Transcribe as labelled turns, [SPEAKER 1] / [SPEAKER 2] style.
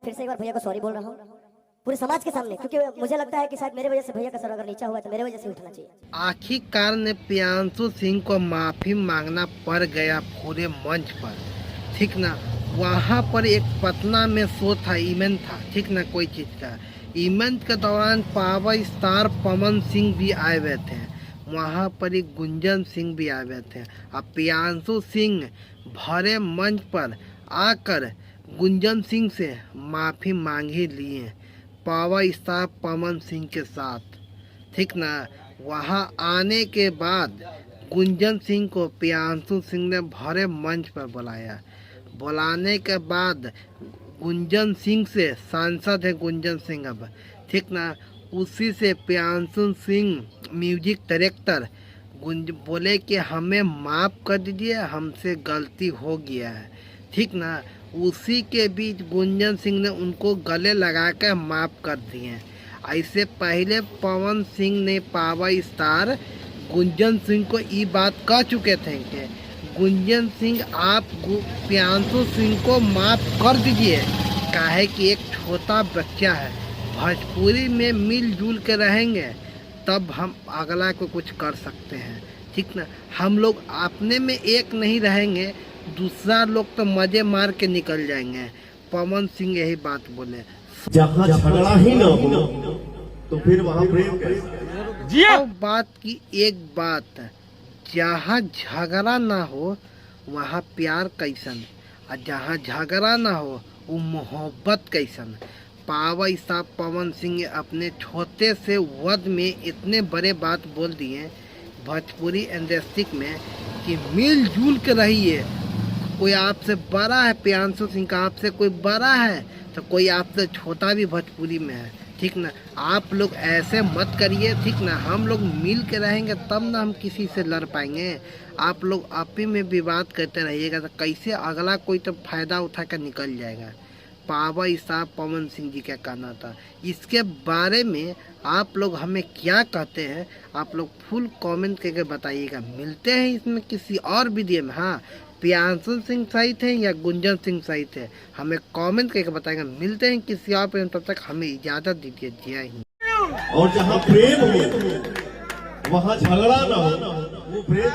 [SPEAKER 1] फिर से एक बार भैया को सॉरी बोल रहा हूँ पूरे समाज के सामने, क्योंकि मुझे लगता है कि शायद मेरे वजह से भैया का सर अगर नीचा हुआ है तो मेरे वजह से उठना चाहिए।
[SPEAKER 2] आखिरकार ने प्रियांशु सिंह को माफी मांगना पड़ गया पूरे मंच पर, ठीक ना। वहाँ पर एक पटना में शो था, इवेंट था, ठीक ना, कोई चीज़ का इवेंट के दौरान पावर स्टार पवन सिंह भी आए हुए थे, वहाँ पर एक गुंजन सिंह भी आए हुए थे। अब प्रियांशु सिंह भरे मंच पर आकर गुंजन सिंह से माफ़ी मांग ही लिए पावर स्टार पवन सिंह के साथ, ठीक ना। वहाँ आने के बाद गुंजन सिंह को प्रियांशु सिंह ने भरे मंच पर बुलाया। बुलाने के बाद गुंजन सिंह से, सांसद है गुंजन सिंह अब, ठीक ना, उसी से प्रियांशु सिंह म्यूजिक डायरेक्टर बोले कि हमें माफ़ कर दीजिए, हमसे गलती हो गया है, ठीक ना। उसी के बीच गुंजन सिंह ने उनको गले लगा कर माफ़ कर दिए। ऐसे पहले पवन सिंह ने पावर स्टार गुंजन सिंह को ये बात कह चुके थे कि गुंजन सिंह आप प्रियांशु सिंह को माफ़ कर दीजिए, काहे कि एक छोटा बच्चा है, भोजपुरी में मिलजुल के रहेंगे तब हम अगला को कुछ कर सकते हैं, ठीक ना। हम लोग अपने में एक नहीं रहेंगे, दूसरा लोग तो मजे मार के निकल जाएंगे। पवन सिंह यही बात बोले।
[SPEAKER 3] जहाँ झगड़ा ही ना हो तो फिर वहाँ प्रेम कैसे?
[SPEAKER 2] जी बात की एक बात, जहाँ झगड़ा ना हो वहाँ प्यार कैसन, और जहाँ झगड़ा ना हो वो मोहब्बत कैसन। पावर स्टार पवन सिंह अपने छोटे से वर्ड में इतने बड़े बात बोल दिए भोजपुरी इंडस्ट्री में कि मिलजुल के रहिए। कोई आपसे बड़ा है, प्रियांशु सिंह का आपसे कोई बड़ा है तो कोई आपसे छोटा भी भोजपुरी में है, ठीक ना। आप लोग ऐसे मत करिए, ठीक ना। हम लोग मिल के रहेंगे तब ना हम किसी से लड़ पाएंगे। आप लोग आप ही में विवाद करते रहिएगा तो कैसे अगला कोई तो फायदा उठा कर निकल जाएगा। पावर स्टार पवन सिंह जी का कहना था, इसके बारे में आप लोग हमें क्या कहते हैं, आप लोग फुल कमेंट करके बताइएगा। मिलते हैं इसमें किसी और वीडियो में। हाँ, प्रियांशु सिंह सही थे या गुंजन सिंह सही थे, हमें कमेंट करके बताएंगे। मिलते हैं किसी और पे, तब तक हमें इजाज़त दीजिए। जय हिंद।
[SPEAKER 3] और जहाँ प्रेम हो वहाँ झगड़ा ना हो, वो प्रेम